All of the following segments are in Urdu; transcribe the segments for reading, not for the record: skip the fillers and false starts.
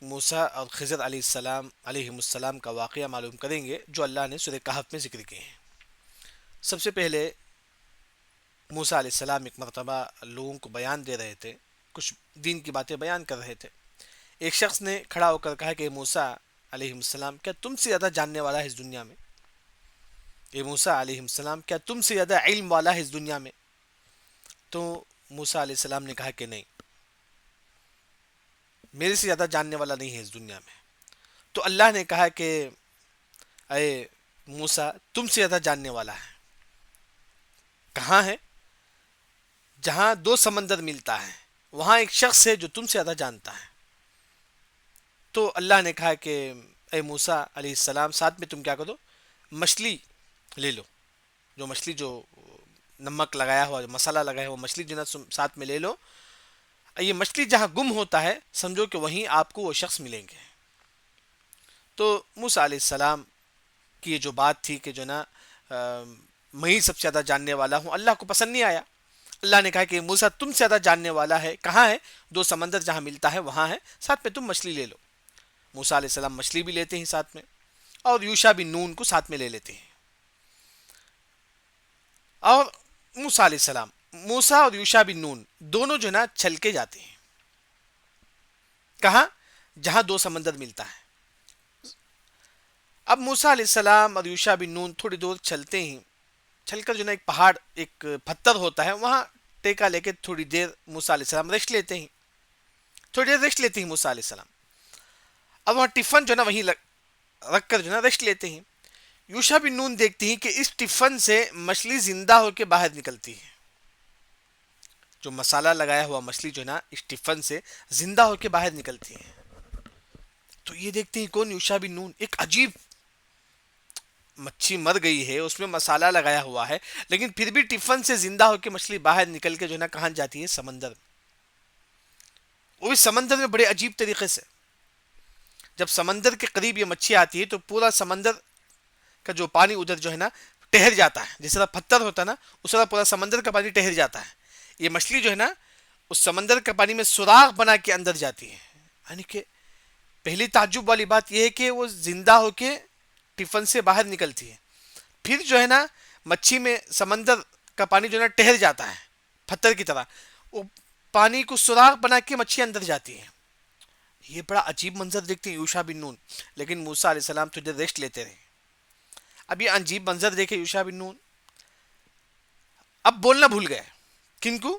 لوگ موسیٰ اور خضر علیہ السلام کا واقعہ معلوم کریں گے جو اللہ نے سورہ کہف میں ذکر کیے ہیں۔ سب سے پہلے موسیٰ علیہ السلام ایک مرتبہ لوگوں کو بیان دے رہے تھے، کچھ دین کی باتیں بیان کر رہے تھے۔ ایک شخص نے کھڑا ہو کر کہا کہ موسیٰ علیہ السلام کیا تم سے زیادہ جاننے والا ہے اس دنیا میں؟ اے موسیٰ علیہ السلام کیا تم سے زیادہ علم والا ہے اس دنیا میں؟ تو موسیٰ علیہ السلام نے کہا کہ نہیں، میرے سے زیادہ جاننے والا نہیں ہے اس دنیا میں۔ تو اللہ نے کہا کہ اے موسیٰ تم سے زیادہ جاننے والا ہے۔ کہاں ہے؟ جہاں دو سمندر ملتا ہے وہاں ایک شخص ہے جو تم سے زیادہ جانتا ہے۔ تو اللہ نے کہا کہ اے موسیٰ علیہ السلام ساتھ میں تم کیا کرو، مچھلی لے لو، جو مچھلی جو نمک لگایا ہوا جو مسالہ لگایا ہوا مچھلی جو نا ساتھ میں لے لو۔ یہ مچھلی جہاں گم ہوتا ہے سمجھو کہ وہیں آپ کو وہ شخص ملیں گے۔ تو موسیٰ علیہ السلام کی یہ جو بات تھی کہ جو نا میں ہی سب سے زیادہ جاننے والا ہوں، اللہ کو پسند نہیں آیا۔ اللہ نے کہا کہ موسیٰ تم سے زیادہ جاننے والا ہے، کہاں ہے؟ دو سمندر جہاں ملتا ہے وہاں ہے، ساتھ میں تم مچھلی لے لو۔ موسیٰ علیہ السلام مچھلی بھی لیتے ہیں ساتھ میں، اور یوشع بن نون کو ساتھ میں لے لیتے ہیں۔ اور موسیٰ اور یوشع بن نون دونوں جو نا چل کے جاتے ہیں، کہاں؟ جہاں دو سمندر ملتا ہے۔ اب موسیٰ علیہ السلام اور یوشع بن نون تھوڑی دور چلتے ہیں، چل کر جو نا ایک پہاڑ ایک پتھر ہوتا ہے وہاں ٹیکا لے کے تھوڑی دیر موسیٰ علیہ السلام ریسٹ لیتے ہیں، تھوڑی دیر ریسٹ لیتے ہیں موسیٰ علیہ السلام۔ اب وہاں ٹفن جو نا وہیں رکھ کر جو نا ریسٹ لیتے ہیں۔ یوشع بن نون دیکھتی ہیں کہ اس ٹفن سے مچھلی زندہ ہو کے باہر نکلتی ہے، جو مسالہ لگایا ہوا مچھلی جو نا اس ٹفن سے زندہ ہو کے باہر نکلتی ہے۔ تو یہ دیکھتے ہیں کون؟ یوشع بن نون۔ ایک عجیب، مچھلی مر گئی ہے، اس میں مسالہ لگایا ہوا ہے، لیکن پھر بھی ٹفن سے زندہ ہو کے مچھلی باہر نکل کے جو نا کہاں جاتی ہے؟ سمندر میں۔ وہ اس سمندر میں بڑے عجیب طریقے سے، جب سمندر کے قریب یہ مچھلی آتی ہے تو پورا سمندر کا جو پانی ادھر جو ہے نا ٹہر جاتا ہے، جس طرح پتھر ہوتا ہے نا اس طرح پورا سمندر کا پانی ٹہر جاتا ہے۔ یہ مچھلی جو ہے نا اس سمندر کا پانی میں سوراخ بنا کے اندر جاتی ہے۔ یعنی کہ پہلی تعجب والی بات یہ ہے کہ وہ زندہ ہو کے ٹفن سے باہر نکلتی ہے، پھر جو ہے نا مچھی میں سمندر کا پانی جو ہے نا ٹہر جاتا ہے پتھر کی طرح، وہ پانی کو سوراخ بنا کے مچھی اندر جاتی ہے۔ یہ بڑا عجیب منظر دیکھتے ہیں یوشع بن نون، لیکن موسیٰ علیہ السلام تجھے ریسٹ لیتے رہے۔ اب یہ عجیب منظر دیکھے یوشع بن نون، اب بولنا بھول گئے۔ کن کو؟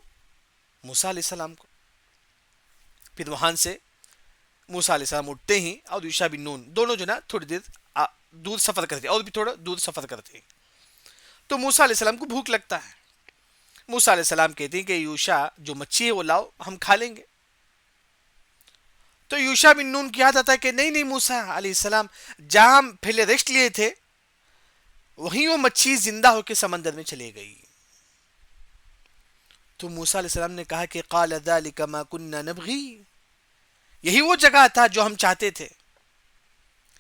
موسیٰ علیہ السلام کو۔ پھر وہاں سے موسیٰ علیہ السلام اٹھتے ہیں اور یوشع بن نون دونوں جو نا تھوڑی دیر دور سفر کرتے ہیں، اور بھی تھوڑا دور سفر کرتے ہیں۔ تو موسیٰ علیہ السلام کو بھوک لگتا ہے۔ موسیٰ علیہ السلام کہتے ہیں کہ یوشع جو مچھی ہے وہ لاؤ، ہم کھا لیں گے۔ تو یوشع بن نون کی یاد آتا ہے کہ نہیں موسیٰ علیہ السلام، جہاں ہم پہلے ریسٹ لیے تھے وہیں وہ مچھی زندہ ہو کے سمندر میں چلے گئی۔ تو موسیٰ علیہ السلام نے کہا کہ قال ذلك ما كنا نبغي، یہی وہ جگہ تھا جو ہم چاہتے تھے،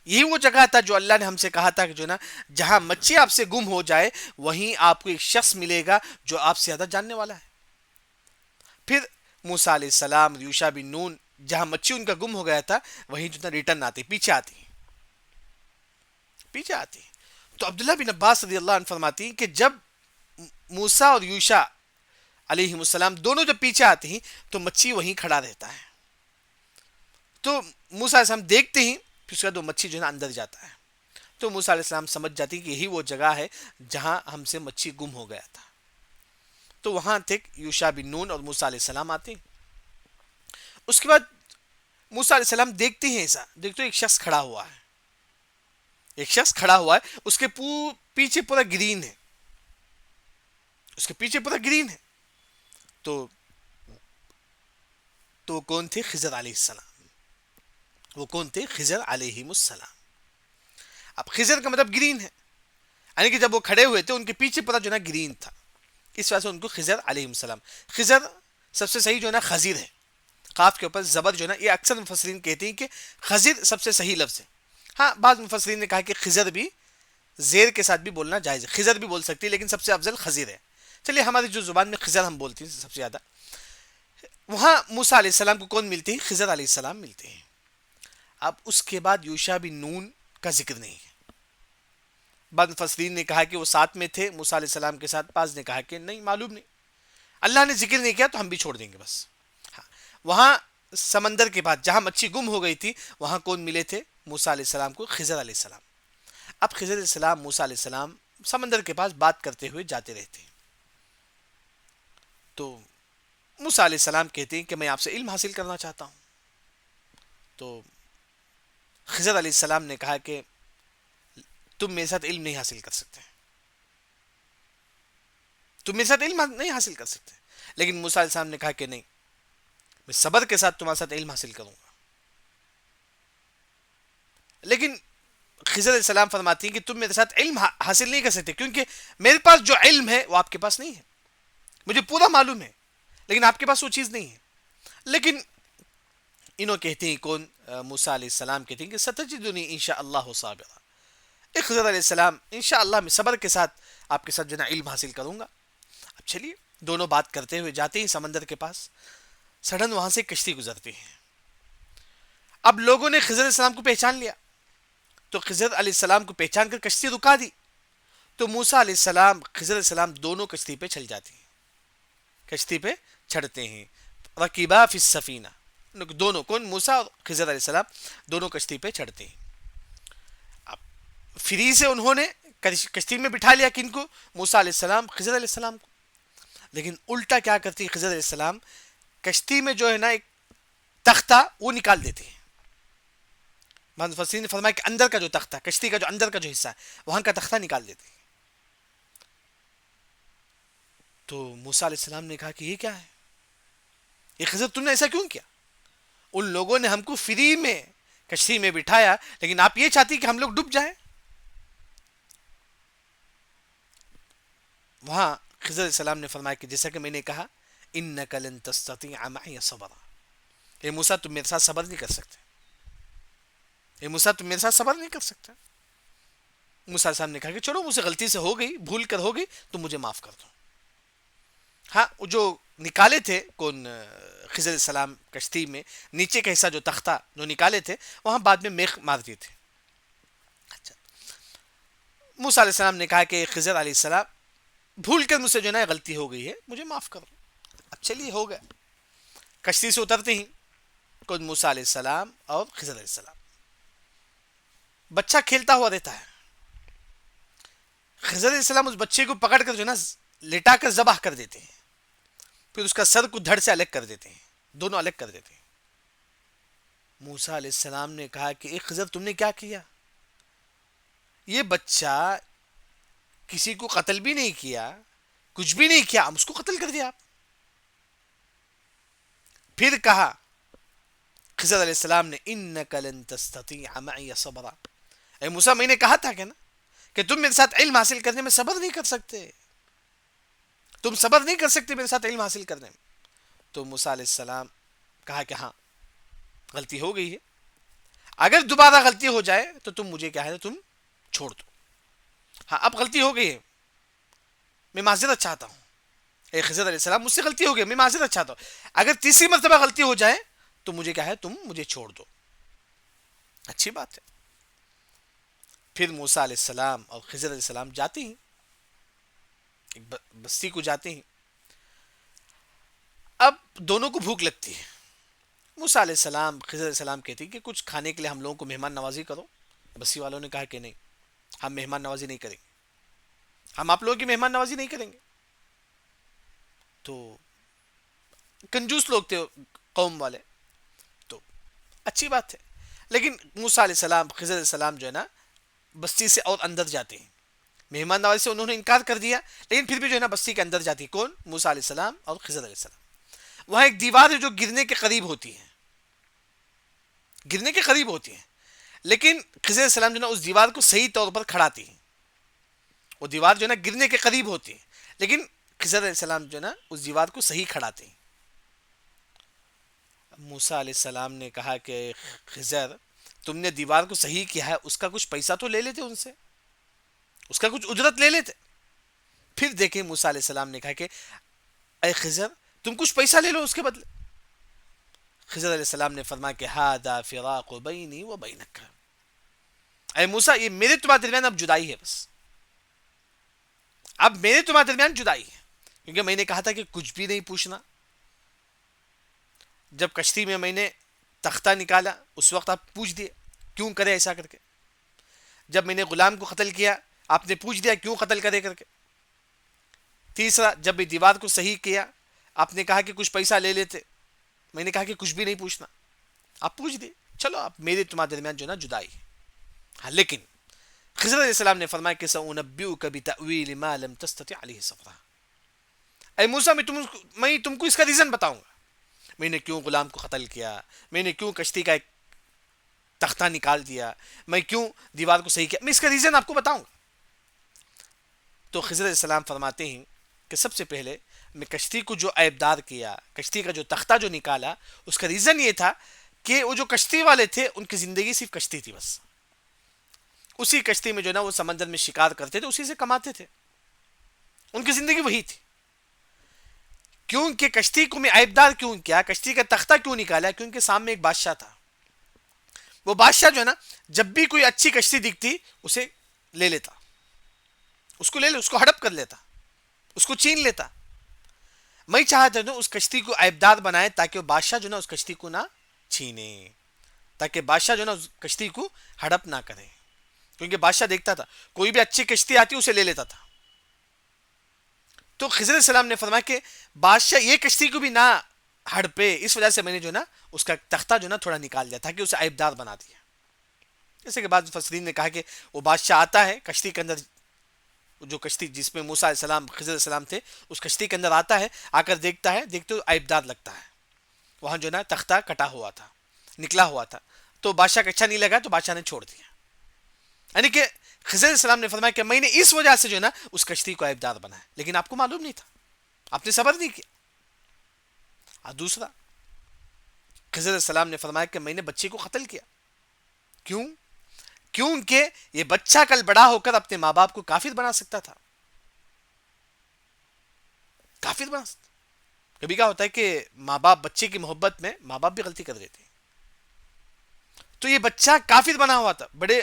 یہی وہ جگہ تھا جو اللہ نے ہم سے کہا تھا کہ جو نا جہاں مچھی آپ سے گم ہو جائے وہیں آپ کو ایک شخص ملے گا جو آپ سے زیادہ جاننے والا ہے۔ پھر موسیٰ علیہ السلام یوشع بن نون جہاں مچھی ان کا گم ہو گیا تھا وہیں جو نا ریٹرن آتے، پیچھے آتی۔ تو عبداللہ بن عباس رضی اللہ عنہ فرماتی ہیں کہ جب موسیٰ اور یوشع علیہ السلام دونوں جب پیچھے آتے ہیں تو مچھی وہیں کھڑا رہتا ہے۔ تو موسیٰ علیہ السلام دیکھتے ہیں، پھر اس کے بعد وہ مچھی جو ہے نا اندر جاتا ہے۔ تو موسیٰ علیہ السلام سمجھ جاتی ہیں کہ یہی وہ جگہ ہے جہاں ہم سے مچھی گم ہو گیا تھا۔ تو وہاں تک یوشع بن نون اور موسیٰ علیہ السلام آتے ہیں۔ اس کے بعد موسیٰ علیہ السلام دیکھتے ہیں، ایسا دیکھتے ایک شخص کھڑا ہوا ہے، ایک شخص کھڑا ہوا ہے، اس کے پیچھے پورا گرین ہے، اس کے پیچھے پورا گرین ہے۔ تو کون تھے؟ خضر علیہ السلام۔ وہ کون تھے؟ خضر علیہ السلام۔ اب خضر کا مطلب گرین ہے، یعنی کہ جب وہ کھڑے ہوئے تھے ان کے پیچھے پورا جو نا گرین تھا، اس وجہ سے ان کو خضر علیہ السلام۔ خضر سب سے صحیح جو ہے نا خضر ہے، قاف کے اوپر زبر جو ہے نا، یہ اکثر مفسرین کہتے ہیں کہ خضر سب سے صحیح لفظ ہے۔ ہاں بعض مفسرین نے کہا کہ خضر بھی زیر کے ساتھ بھی بولنا جائز ہے، خضر بھی بول سکتی ہے، لیکن سب سے افضل خضر ہے۔ چلیے ہماری جو زبان میں خضر ہم بولتے ہیں سب سے زیادہ، وہاں موسیٰ علیہ السلام کو کون ملتے ہیں؟ خضر علیہ السلام ملتے ہیں۔ اب اس کے بعد یوشع بن نون کا ذکر نہیں ہے. بعض مفسرین نے کہا کہ وہ ساتھ میں تھے موسیٰ علیہ السلام کے ساتھ، بعض نے کہا کہ نہیں معلوم نہیں، اللہ نے ذکر نہیں کیا تو ہم بھی چھوڑ دیں گے بس. ہاں، وہاں سمندر کے بعد جہاں مچھی گم ہو گئی تھی وہاں کون ملے تھے موسیٰ علیہ السلام کو؟ خضر علیہ السلام. اب خضر علیہ السلام موسیٰ علیہ السلام سمندر کے پاس بات کرتے ہوئے جاتے رہتے ہیں. تو موسیٰ علیہ السلام کہتے ہیں کہ میں آپ سے علم حاصل کرنا چاہتا ہوں. تو خضر علیہ السلام نے کہا کہ تم میرے ساتھ علم نہیں حاصل کر سکتے، تم میرے ساتھ علم نہیں حاصل کر سکتے. لیکن موسیٰ علیہ السلام نے کہا کہ نہیں، میں صبر کے ساتھ تمہارے ساتھ علم حاصل کروں گا. لیکن خضر علیہ السلام فرماتی ہیں کہ تم میرے ساتھ علم حاصل نہیں کر سکتے کیونکہ میرے پاس جو علم ہے وہ آپ کے پاس نہیں ہے. مجھے پورا معلوم ہے لیکن آپ کے پاس وہ چیز نہیں ہے. لیکن انہوں کہتے ہیں کون؟ موسیٰ علیہ السلام کہتے ہیں کہ ستجدنی انشاءاللہ صابرا. خضر علیہ السلام انشاءاللہ میں صبر کے ساتھ آپ کے ساتھ جو ہے علم حاصل کروں گا. اب چلیے دونوں بات کرتے ہوئے جاتے ہیں سمندر کے پاس. سڈن وہاں سے کشتی گزرتی ہے. اب لوگوں نے خضر علیہ السلام کو پہچان لیا تو خضر علیہ السلام کو پہچان کر کشتی رکا دی. تو موسیٰ علیہ السلام خضر علیہ السلام دونوں کشتی پہ چل جاتے ہیں، کشتی پہ چڑھتے ہیں. رکیبا فی السفینہ، دونوں کون؟ موسیٰ اور خضر علیہ السلام دونوں کشتی پہ چڑھتے ہیں. اب فری سے انہوں نے کشتی میں بٹھا لیا کن کو؟ موسیٰ علیہ السلام خضر علیہ السلام کو. لیکن الٹا کیا کرتی ہے خضر علیہ السلام؟ کشتی میں جو ہے نا ایک تختہ وہ نکال دیتے ہیں. مفسرین نے فرمایا کہ اندر کا جو تختہ، کشتی کا جو اندر کا جو حصہ ہے وہاں کا تختہ نکال دیتے ہیں. تو موسیٰ علیہ السلام نے کہا کہ یہ کیا ہے، یہ خضر تم نے ایسا کیوں کیا؟ ان لوگوں نے ہم کو فری میں کشتی میں بٹھایا لیکن آپ یہ چاہتی کہ ہم لوگ ڈوب جائیں. وہاں خضر علیہ السلام نے فرمایا کہ جیسا کہ میں نے کہا انک لن تستطیع معی صبرا، اے موسیٰ تم میرے ساتھ صبر نہیں کر سکتے، اے موسیٰ تم میرے ساتھ صبر نہیں کر سکتے. موسیٰ علیہ السلام نے کہا کہ چلو مجھ سے غلطی سے ہو گئی، بھول کر ہو گئی، تو مجھے معاف کر دو. ہاں جو نکالے تھے کون؟ خضر علیہ السلام کشتی میں نیچے کا حصہ جو تختہ جو نکالے تھے وہاں بعد میں میخ مار دیے تھے. اچھا، موسیٰ علیہ السلام نے کہا کہ خضر علیہ السلام بھول کر مجھ سے جو ہے نا غلطی ہو گئی ہے، مجھے معاف کرو. اب چلیے ہو گیا. کشتی سے اترتے ہی کون؟ موسیٰ علیہ السلام اور خضر علیہ السلام. بچہ کھیلتا ہوا رہتا ہے. خضر علیہ السلام اس بچے کو پکڑ کر جو ہے نا لٹا کر ذبح کر دیتے ہیں، پھر اس کا سر کو دھڑ سے الگ کر دیتے ہیں، دونوں الگ کر دیتے ہیں. موسیٰ علیہ السلام نے کہا کہ اے خضر تم نے کیا کیا؟ یہ بچہ کسی کو قتل بھی نہیں کیا، کچھ بھی نہیں کیا، اس کو قتل کر دیا آپ. پھر کہا خضر علیہ السلام نے انک لن تستطیع معی صبرا، اے موسیٰ میں نے کہا تھا کہ نا کہ تم میرے ساتھ علم حاصل کرنے میں صبر نہیں کر سکتے، تم صبر نہیں کر سکتے میرے ساتھ علم حاصل کرنے میں. تو موسیٰ علیہ السلام کہا کہ ہاں غلطی ہو گئی ہے، اگر دوبارہ غلطی ہو جائے تو تم مجھے کیا ہے تم چھوڑ دو. ہاں اب غلطی ہو گئی ہے، میں معذرت چاہتا ہوں. اے خضر علیہ السلام مجھ سے غلطی ہو گئی، میں معذرت چاہتا ہوں، اگر تیسری مرتبہ غلطی ہو جائے تو مجھے کیا ہے تم مجھے چھوڑ دو. اچھی بات ہے. پھر موسیٰ علیہ السلام اور خضر علیہ السلام جاتے ہیں ایک بستی کو جاتے ہیں. اب دونوں کو بھوک لگتی ہے. موسیٰ علیہ السلام خضر علیہ السلام کہتے ہیں کہ کچھ کھانے کے لیے ہم لوگوں کو مہمان نوازی کرو. بستی والوں نے کہا کہ نہیں، ہم مہمان نوازی نہیں کریں گے، ہم آپ لوگوں کی مہمان نوازی نہیں کریں گے. تو کنجوس لوگ تھے قوم والے، تو اچھی بات ہے. لیکن موسیٰ علیہ السلام خضر علیہ السلام جو ہے نا بستی سے اور اندر جاتے ہیں. مہمان نوازی سے انہوں نے انکار کر دیا لیکن پھر بھی جو ہے نا بستی کے اندر جاتی. کون؟ موسیٰ علیہ السلام اور خضر علیہ السلام. وہاں ایک دیوار ہے جو گرنے کے قریب ہوتی ہے، گرنے کے قریب ہوتی ہے، لیکن خضر علیہ السلام جو ہے نا اس دیوار کو صحیح طور پر کھڑاتی ہیں. وہ دیوار جو ہے نا گرنے کے قریب ہوتی ہے لیکن خضر علیہ السلام جو ہے نا اس دیوار کو صحیح کھڑاتے ہیں. موسیٰ علیہ السلام نے کہا کہ خضر تم نے دیوار کو صحیح کیا ہے، اس کا کچھ پیسہ تو لے لیتے ان سے، اس کا کچھ اجرت لے لیتے. پھر دیکھیں موسیٰ علیہ السلام نے کہا کہ اے خضر تم کچھ پیسہ لے لو اس کے بدلے. خضر علیہ السلام نے فرمایا کہ ہاذا فراق بینی و بینک، اے موسیٰ یہ میرے تمہارے درمیان اب جدائی ہے، بس اب میرے تمہارے درمیان جدائی ہے، کیونکہ میں نے کہا تھا کہ کچھ بھی نہیں پوچھنا. جب کشتی میں نے تختہ نکالا اس وقت آپ پوچھ دیے کیوں کرے ایسا کر کے. جب میں نے غلام کو قتل کیا آپ نے پوچھ دیا کیوں قتل کرے کر کے. تیسرا جب میں دیوار کو صحیح کیا آپ نے کہا کہ کچھ پیسہ لے لیتے، میں نے کہا کہ کچھ بھی نہیں پوچھنا، آپ پوچھ دیے. چلو اب میرے تمہارے درمیان جو نا جدائی ہے. ہاں لیکن خضر علیہ السلام نے فرمایا کہ سأنبئک بتأویل ما لم تستطع علیہ صبرا، اے موسیٰ میں تم کو اس کا ریزن بتاؤں گا، میں نے کیوں غلام کو قتل کیا، میں نے کیوں کشتی کا ایک تختہ نکال دیا، میں کیوں دیوار کو صحیح کیا، میں اس کا ریزن آپ کو بتاؤں گا. تو خضر علیہ السلام فرماتے ہیں کہ سب سے پہلے میں کشتی کو جو عیبدار کیا، کشتی کا جو تختہ جو نکالا، اس کا ریزن یہ تھا کہ وہ جو کشتی والے تھے ان کی زندگی صرف کشتی تھی، بس اسی کشتی میں جو نا وہ سمندر میں شکار کرتے تھے، اسی سے کماتے تھے، ان کی زندگی وہی تھی. کیونکہ کشتی کو میں عیبدار کیوں کیا، کشتی کا تختہ کیوں نکالا، کیونکہ سامنے ایک بادشاہ تھا. وہ بادشاہ جو ہے نا جب بھی کوئی اچھی کشتی دکھتی اسے لے لیتا، اس کو ہڑپ کر لیتا، اس کو چھین لیتا. میں چاہتا ہوں اس کشتی کو عیبدار بنائے تاکہ وہ بادشاہ جو نا اس کشتی کو نہ چھینے، تاکہ بادشاہ جو نا اس کشتی کو ہڑپ نہ کرے. کیونکہ بادشاہ دیکھتا تھا کوئی بھی اچھی کشتی آتی اسے لے لیتا تھا. تو خضر علیہ السلام نے فرمایا کہ بادشاہ یہ کشتی کو بھی نہ ہڑپے، اس وجہ سے میں نے جو نا اس کا تختہ جو نا تھوڑا نکال دیا تاکہ اسے عیبدار بنا دیا. جیسے کہ بعض مفسرین نے کہا کہ وہ بادشاہ آتا ہے کشتی کے اندر، جو کشتی جس میں موسیٰ علیہ السلام خضر علیہ السلام تھے اس کشتی کے اندر آتا ہے، آ کر دیکھتا ہے، دیکھتے ہو عیبدار لگتا ہے، وہاں جو نا تختہ کٹا ہوا تھا، نکلا ہوا تھا. تو بادشاہ کا اچھا نہیں لگا تو بادشاہ نے چھوڑ دیا. یعنی کہ خضر علیہ السلام نے فرمایا کہ میں نے اس وجہ سے جو نا اس کشتی کو عیبدار بنایا، لیکن آپ کو معلوم نہیں تھا، آپ نے صبر نہیں کیا. اور دوسرا خضر علیہ السلام نے فرمایا کہ میں نے بچے کو قتل کیا. کیوں؟ کیونکہ یہ بچہ کل بڑا ہو کر اپنے ماں باپ کو کافر بنا سکتا تھا، کافر بنا سکتا. کبھی کیا ہوتا ہے کہ ماں باپ بچے کی محبت میں ماں باپ بھی غلطی کر دیتے ہیں. تو یہ بچہ کافر بنا ہوا تھا، بڑے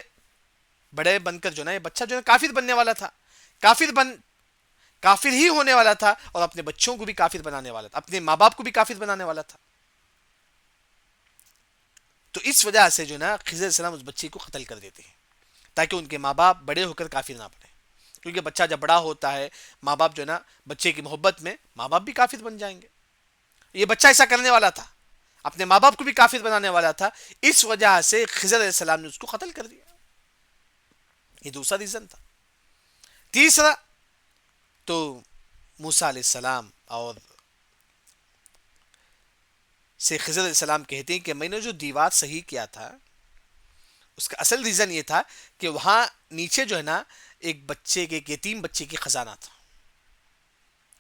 بڑے بن کر جو نا یہ بچہ جو ہے کافر بننے والا تھا، کافر ہی ہونے والا تھا، اور اپنے بچوں کو بھی کافر بنانے والا تھا، اپنے ماں باپ کو بھی کافر بنانے والا تھا. تو اس وجہ سے جو نا خضر علیہ السلام اس بچے کو قتل کر دیتے ہیں تاکہ ان کے ماں باپ بڑے ہو کر کافر نہ بنے. کیونکہ بچہ جب بڑا ہوتا ہے ماں باپ جو نا بچے کی محبت میں ماں باپ بھی کافر بن جائیں گے. یہ بچہ ایسا کرنے والا تھا، اپنے ماں باپ کو بھی کافر بنانے والا تھا، اس وجہ سے خضر علیہ السلام نے اس کو قتل کر دیا. یہ دوسرا ریزن تھا. تیسرا تو موسیٰ علیہ السلام اور سے خضر علیہ السلام کہتے ہیں کہ میں نے جو دیوار صحیح کیا تھا اس کا اصل ریزن یہ تھا کہ وہاں نیچے جو ہے نا ایک یتیم بچے کی خزانہ تھا،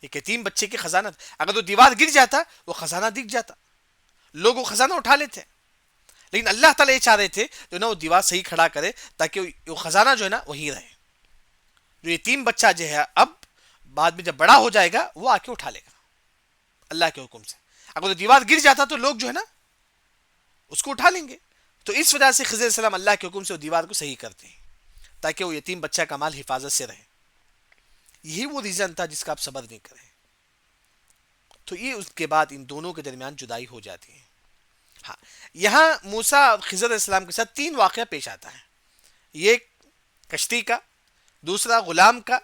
ایک یتیم بچے کی خزانہ تھا. اگر وہ دیوار گر جاتا وہ خزانہ دکھ جاتا، لوگ وہ خزانہ اٹھا لیتے. لیکن اللہ تعالیٰ یہ چاہ رہے تھے جو نا وہ دیوار صحیح کھڑا کرے تاکہ وہ خزانہ جو ہے نا وہی رہے. جو یتیم بچہ جو ہے اب بعد میں جب بڑا ہو جائے گا وہ آ کے اٹھا لے گا اللہ کے حکم سے. اگر وہ دیوار گر جاتا تو لوگ جو ہے نا اس کو اٹھا لیں گے. تو اس وجہ سے خضر علیہ السلام اللہ کے حکم سے وہ دیوار کو صحیح کرتے ہیں تاکہ وہ یتیم بچہ کا مال حفاظت سے رہے. یہی وہ ریزن تھا جس کا آپ صبر نہیں کریں. تو یہ اس کے بعد ان دونوں کے درمیان جدائی ہو جاتی ہے. ہاں یہاں موسیٰ اور خضر علیہ السلام کے ساتھ 3 واقعہ پیش آتا ہے. یہ کشتی کا، دوسرا غلام کا،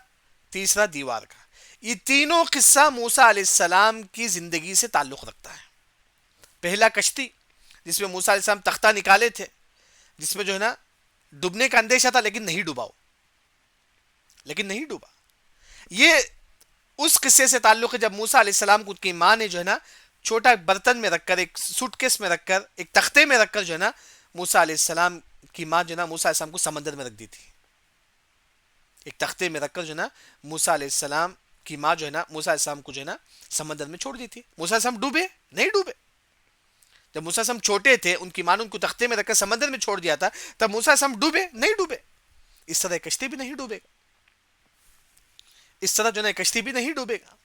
تیسرا دیوار کا. یہ تینوں قصہ موسیٰ علیہ السلام کی زندگی سے تعلق رکھتا ہے. پہلا کشتی جس میں موسیٰ علیہ السلام تختہ نکالے تھے، جس میں جو ہے نا ڈوبنے کا اندیشہ تھا لیکن نہیں ڈوبا. یہ اس قصے سے تعلق ہے جب موسیٰ علیہ السلام کو ان کی ماں نے جو ہے نا چھوٹا برتن میں رکھ کر، ایک سوٹ کیس میں رکھ کر، ایک تختے میں رکھ کر جو ہے نا موسیٰ علیہ السلام کی ماں جو ہے نا موسیٰ علیہ السلام کو سمندر میں رکھ دی تھی. ایک تختے میں رکھ کر جو ہے نا موسیٰ علیہ السلام کی ماں جو ہے نا موسیٰ علیہ السلام کو جو ہے نا سمندر میں چھوڑ دی تھی. موسیٰ علیہ السلام ڈوبے نہیں ڈوبے. جب موسیٰ علیہ السلام چھوٹے تھے ان کی ماں نے ان کو تختے میں رکھ کر سمندر میں چھوڑ دیا تھا، تب موسیٰ علیہ السلام ڈوبے نہیں ڈوبے. اس طرح کشتی بھی نہیں ڈوبے گا، اس طرح جو ہے کشتی بھی نہیں ڈوبے گا.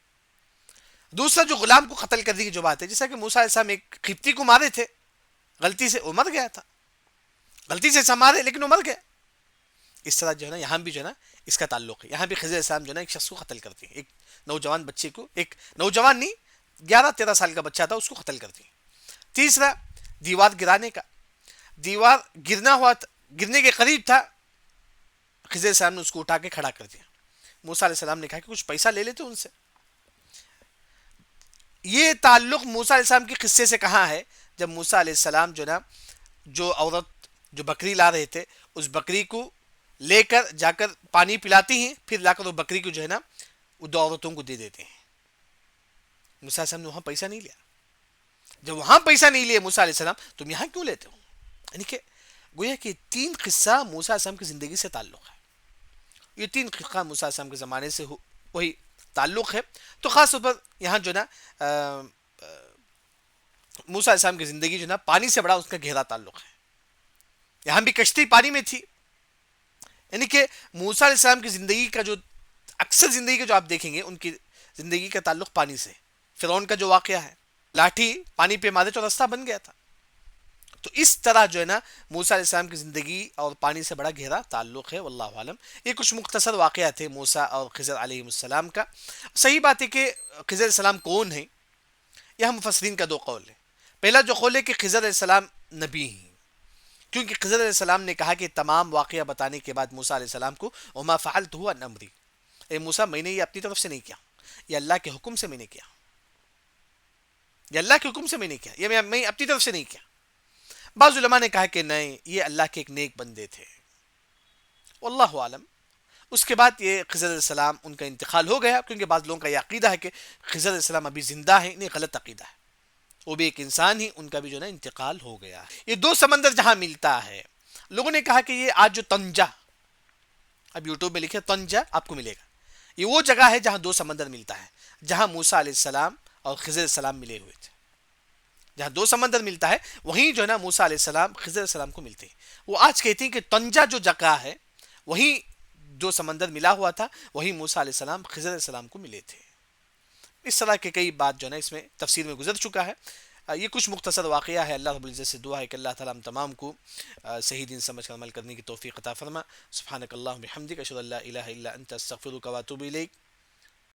دوسرا جو غلام کو قتل کرنے کی جو بات ہے، جیسا کہ موسیٰ علیہ السلام ایک قبطی کو مارے تھے، غلطی سے وہ مر گیا تھا، غلطی سے مارے لیکن وہ مر گیا. اس طرح جو ہے نا یہاں بھی جو ہے نا اس کا تعلق ہے. یہاں بھی خضر علیہ السلام جو ہے نا ایک شخص کو قتل کرتے ہیں، ایک نوجوان بچے کو، ایک نوجوان نہیں 11-13 سال کا بچہ تھا، اس کو قتل کرتے ہیں. تیسرا دیوار گرانے کا، دیوار گرنا ہوا تھا، گرنے کے قریب تھا، خضر علیہ السلام نے اس کو اٹھا کے کھڑا کر دیا. موسیٰ علیہ السلام نے کہا کہ کچھ پیسہ لے لیتے ان سے. یہ تعلق موسیٰ علیہ السلام کے قصے سے کہاں ہے؟ جب موسیٰ علیہ السلام جو نا جو عورت جو بکری لا رہے تھے، اس بکری کو لے کر جا کر پانی پلاتی ہیں، پھر لا کر وہ بکری کو جو ہے نا وہ 2 عورتوں کو دے دیتے ہیں. موسیٰ علیہ السلام نے وہاں پیسہ نہیں لیا. جب وہاں پیسہ نہیں لیا موسیٰ علیہ السلام، تم یہاں کیوں لیتے ہو؟ یعنی کہ گویا کہ 3 قصہ موسیٰ علیہ السلام کی زندگی سے تعلق ہے. یہ 3 قصہ موسیٰ علیہ السلام کے زمانے سے وہی تعلق ہے. تو خاص طور پر یہاں جو نا موسیٰ علیہ السلام کی زندگی جو نا پانی سے بڑا اس کا گہرا تعلق ہے. یہاں بھی کشتی پانی میں تھی. یعنی کہ موسیٰ علیہ السلام کی زندگی کا جو اکثر زندگی کا جو آپ دیکھیں گے ان کی زندگی کا تعلق پانی سے. فرعون کا جو واقعہ ہے، لاٹھی پانی پہ مارے تو راستہ بن گیا تھا. تو اس طرح جو ہے نا موسیٰ علیہ السلام کی زندگی اور پانی سے بڑا گہرا تعلق ہے. واللہ عالم. یہ کچھ مختصر واقعات تھے موسیٰ اور خضر علیہ السلام کا. صحیح بات ہے کہ خضر علیہ السلام کون ہیں؟ یہ مفسرین کا 2 قول ہے. پہلا جو قول ہے کہ خضر علیہ السلام نبی ہیں، کیونکہ خضر علیہ السلام نے کہا کہ تمام واقعہ بتانے کے بعد موسیٰ علیہ السلام کو وما فعلتہ عن امری، اے موسیٰ میں نے یہ اپنی طرف سے نہیں کیا، یہ اللہ کے حکم سے میں نے کیا، یہ اللہ کے حکم سے میں نے کیا، یہ میں اپنی طرف سے نہیں کیا. بعض علماء نے کہا کہ نہیں، یہ اللہ کے ایک نیک بندے تھے. واللہ عالم. اس کے بعد یہ خضر علیہ السلام ان کا انتقال ہو گیا، کیونکہ بعض لوگوں کا یہ عقیدہ ہے کہ خضر علیہ السلام ابھی زندہ ہیں. نہیں، غلط عقیدہ ہے. وہ بھی ایک انسان ہی، ان کا بھی جو نا انتقال ہو گیا. یہ 2 سمندر جہاں ملتا ہے، لوگوں نے کہا کہ یہ آج جو طنجہ، اب یوٹیوب میں لکھے طنجہ آپ کو ملے گا، یہ وہ جگہ ہے جہاں 2 سمندر ملتا ہے، جہاں موسیٰ علیہ السلام اور خضر علیہ السلام ملے ہوئے تھے. جہاں 2 سمندر ملتا ہے وہیں جو ہے نا موسیٰ علیہ السلام خضر علیہ السلام کو ملتے ہیں. وہ آج کہتے ہیں کہ طنجہ جو جگہ ہے وہیں 2 سمندر ملا ہوا تھا، وہیں موسیٰ علیہ السلام خضر علیہ السلام کو ملے تھے. اس طرح کے کئی بات جو ہے نا اس میں تفسیر میں گزر چکا ہے. یہ کچھ مختصر واقعہ ہے. اللہ رب العزت سے دعا ہے کہ اللہ تعالیٰ ہم تمام کو صحیح دین سمجھ کر عمل کرنے کی توفیق عطا فرما. سبحانک اللہم بحمدک، اشہد ان لا الہ الا انت، استغفرک و اتوب الیک.